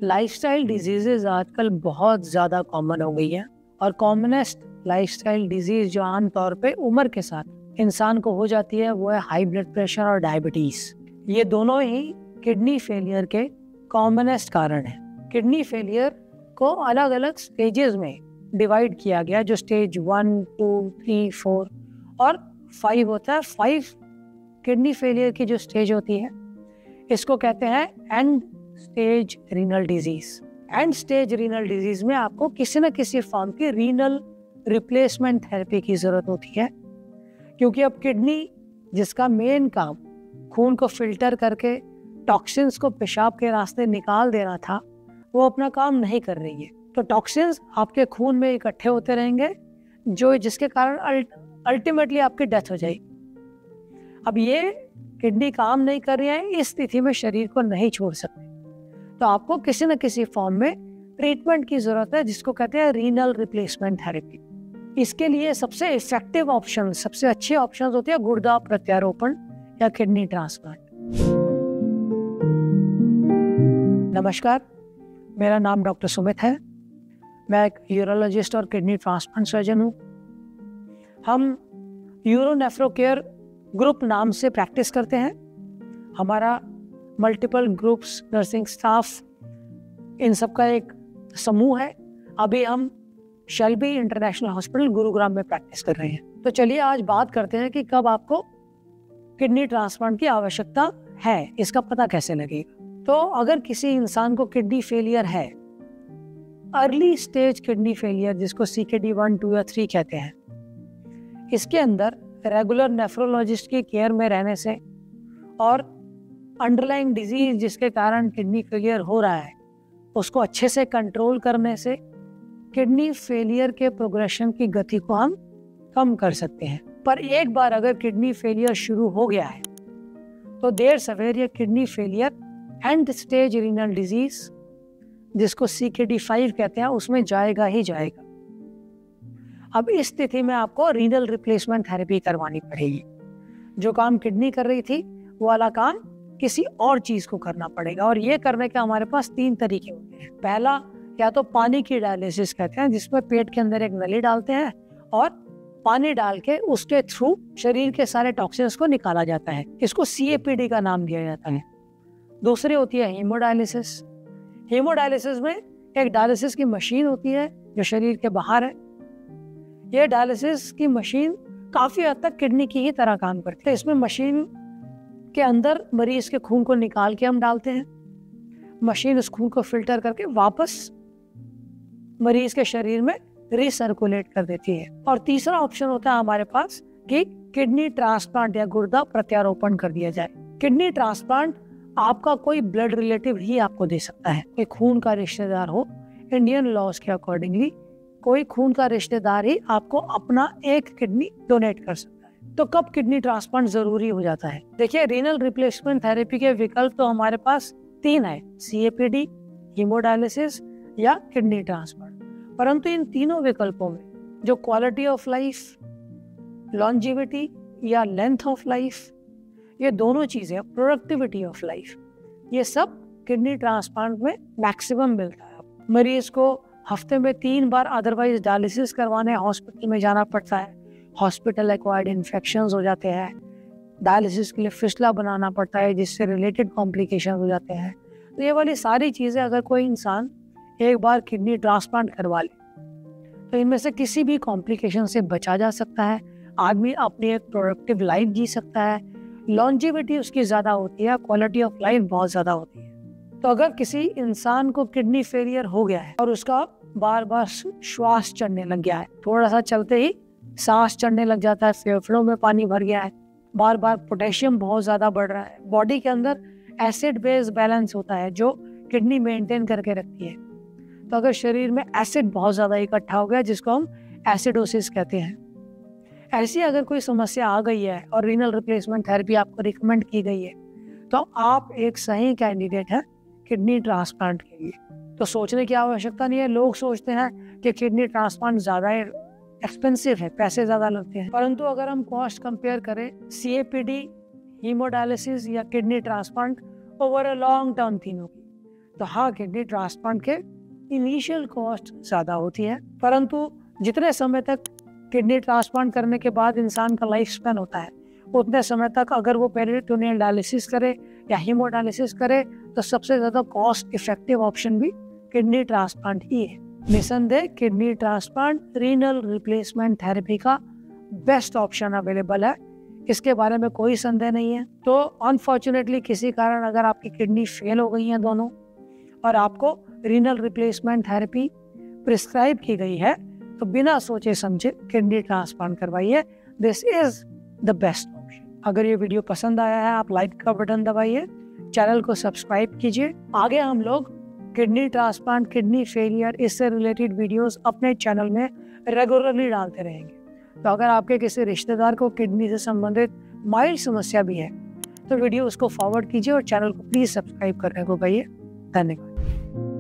Lifestyle diseases आजकल बहुत ज़्यादा कॉमन हो गई है और कॉमनेस्ट लाइफस्टाइल डिजीज जो आम तौर पे उम्र के साथ इंसान को हो जाती है वो है हाई ब्लड प्रेशर और डायबिटीज। ये दोनों ही किडनी फेलियर के कॉमनेस्ट कारण हैं। किडनी फेलियर को अलग अलग स्टेजेस में डिवाइड किया गया, जो स्टेज 1, 2, 3, 4 और 5 होता है। 5 किडनी फेलियर की जो स्टेज होती है इसको कहते हैं and stage renal disease. And stage renal disease में आपको किसी न किसी फॉर्म की रीनल रिप्लेसमेंट थेरेपी की जरूरत होती है, क्योंकि अब किडनी जिसका मेन काम खून को फिल्टर करके टॉक्सिन्स को पेशाब के रास्ते निकाल देना था, वो अपना काम नहीं कर रही है। तो टॉक्सिन्स आपके खून में इकट्ठे होते रहेंगे, जिसके कारण अल्टीमेटली आपकी डेथ हो जाएगी। अब ये किडनी काम नहीं कर रही है, इस स्थिति में शरीर को नहीं छोड़ सकते, तो आपको किसी न किसी फॉर्म में ट्रीटमेंट की जरूरत है, जिसको कहते हैं रीनल रिप्लेसमेंट थेरेपी। इसके लिए सबसे इफेक्टिव ऑप्शन, सबसे अच्छे ऑप्शन होते हैं गुर्दा प्रत्यारोपण या किडनी ट्रांसप्लांट। नमस्कार, मेरा नाम डॉक्टर सुमित है। मैं एक यूरोलॉजिस्ट और किडनी ट्रांसप्लांट सर्जन हूँ। हम यूरोनेफ्रोकेयर ग्रुप नाम से प्रैक्टिस करते हैं। हमारा मल्टीपल ग्रुप्स, नर्सिंग स्टाफ, इन सब का एक समूह है। अभी हम शेल्बी इंटरनेशनल हॉस्पिटल गुरुग्राम में प्रैक्टिस कर रहे हैं। तो चलिए आज बात करते हैं कि कब आपको किडनी ट्रांसप्लांट की आवश्यकता है, इसका पता कैसे लगेगा। तो अगर किसी इंसान को किडनी फेलियर है, अर्ली स्टेज किडनी फेलियर जिसको CKD 1, 2 या 3 कहते हैं, इसके अंदर रेगुलर नेफ्रोलॉजिस्ट की केयर में रहने से और अंडरलाइंग डिजीज जिसके कारण किडनी फेलियर हो रहा है उसको अच्छे से कंट्रोल करने से किडनी फेलियर के प्रोग्रेशन की गति को हम कम कर सकते हैं। पर एक बार अगर किडनी फेलियर शुरू हो गया है तो देर सवेर ये kidney failure and stage renal disease जिसको CKD 5 कहते हैं उसमें जाएगा ही जाएगा। अब इस स्थिति में आपको रीनल रिप्लेसमेंट थेरेपी करवानी पड़ेगी। जो काम किडनी कर रही थी वो वाला काम किसी और चीज को करना पड़ेगा, और ये करने के हमारे पास 3 तरीके होते हैं। पहला, या तो पानी की डायलिसिस कहते हैं, जिसमें पेट के अंदर एक नली डालते हैं और पानी डाल के उसके थ्रू शरीर के सारे टॉक्सिन्स को निकाला जाता है। इसको CAPD का नाम दिया जाता है। दूसरी होती है हीमोडायलिसिस। हीमोडायलिसिस में एक डायलिसिस की मशीन होती है जो शरीर के बाहर है। ये डायलिसिस की मशीन काफी हद तक किडनी की ही तरह काम करती है। इसमें मशीन के अंदर मरीज के खून को निकाल के हम डालते हैं, मशीन उस खून को फिल्टर करके वापस मरीज के शरीर में रिसर्कुलेट कर देती है। और तीसरा ऑप्शन होता है हमारे पास कि किडनी ट्रांसप्लांट या गुर्दा प्रत्यारोपण कर दिया जाए। किडनी ट्रांसप्लांट आपका कोई ब्लड रिलेटिव ही आपको दे सकता है, कोई खून का रिश्तेदार हो। इंडियन लॉज के अकॉर्डिंगली कोई खून का रिश्तेदार ही आपको अपना एक किडनी डोनेट कर सकता है। तो कब किडनी ट्रांसप्लांट जरूरी हो जाता है? देखिए, रीनल रिप्लेसमेंट थेरेपी के विकल्प तो हमारे पास 3 है, CAPD, हीमोडायलिसिस या किडनी ट्रांसप्लांट। परंतु इन तीनों विकल्पों में जो क्वालिटी ऑफ लाइफ, लॉन्जिविटी या लेंथ ऑफ लाइफ, ये दोनों चीजें, प्रोडक्टिविटी ऑफ लाइफ, ये सब किडनी ट्रांसप्लांट में मैक्सिमम मिलता है। मरीज को हफ्ते में 3 बार अदरवाइज डायलिसिस करवाने हॉस्पिटल में जाना पड़ता है। हॉस्पिटल एक्वायर्ड इन्फेक्शंस हो जाते हैं, डायलिसिस के लिए फिस्टुला बनाना पड़ता है जिससे रिलेटेड कॉम्प्लिकेशन हो जाते हैं। तो ये वाली सारी चीज़ें अगर कोई इंसान एक बार किडनी ट्रांसप्लांट करवा ले तो इनमें से किसी भी कॉम्प्लिकेशन से बचा जा सकता है। आदमी अपनी एक प्रोडक्टिव लाइफ जी सकता है, लॉन्जिविटी उसकी ज़्यादा होती है, क्वालिटी ऑफ लाइफ बहुत ज़्यादा होती है। तो अगर किसी इंसान को किडनी फेलियर हो गया है और उसका बार बार श्वास चढ़ने लग गया है, थोड़ा सा चलते ही सांस चढ़ने लग जाता है, फेफड़ों में पानी भर गया है, बार बार पोटेशियम बहुत ज़्यादा बढ़ रहा है, बॉडी के अंदर एसिड बेस बैलेंस होता है जो किडनी मेंटेन करके रखती है। तो अगर शरीर में एसिड बहुत ज़्यादा इकट्ठा हो गया जिसको हम एसिडोसिस कहते हैं, ऐसी अगर कोई समस्या आ गई है और रीनल रिप्लेसमेंट थेरेपी आपको रिकमेंड की गई है तो आप एक सही कैंडिडेट हैं किडनी ट्रांसप्लांट के लिए। तो सोचने की आवश्यकता नहीं है। लोग सोचते हैं कि किडनी ट्रांसप्लांट ज़्यादा एक्सपेंसिव है, पैसे ज़्यादा लगते हैं, परंतु अगर हम कॉस्ट कंपेयर करें CAPD, हीमोडायलिसिस या kidney transplant over a long term तीनों की, तो हाँ, किडनी ट्रांसप्लांट के इनिशियल कॉस्ट ज़्यादा होती है, परंतु जितने समय तक किडनी ट्रांसप्लांट करने के बाद इंसान का लाइफ स्पैन होता है, उतने समय तक अगर वो पेरिटोनियल डायलिसिस करे या हीमोडायलिसिस करे तो सबसे ज़्यादा कॉस्ट इफेक्टिव ऑप्शन भी किडनी ट्रांसप्लांट ही है। निसंदेह kidney transplant renal replacement therapy का बेस्ट ऑप्शन अवेलेबल है, इसके बारे में कोई संदेह नहीं है। तो अनफॉर्चुनेटली किसी कारण अगर आपकी किडनी फेल हो गई है दोनों और आपको रीनल रिप्लेसमेंट थेरेपी प्रिस्क्राइब की गई है, तो बिना सोचे समझे किडनी ट्रांसप्लांट करवाइए। This is the best option. अगर ये वीडियो पसंद आया है, आप लाइक का बटन दबाइए, चैनल को सब्सक्राइब कीजिए। आगे हम लोग किडनी ट्रांसप्लांट, किडनी फेलियर, इससे रिलेटेड वीडियोस अपने चैनल में रेगुलरली डालते रहेंगे। तो अगर आपके किसी रिश्तेदार को किडनी से संबंधित माइल्ड समस्या भी है तो वीडियो उसको फॉरवर्ड कीजिए और चैनल को प्लीज़ सब्सक्राइब करने को कहिए। धन्यवाद।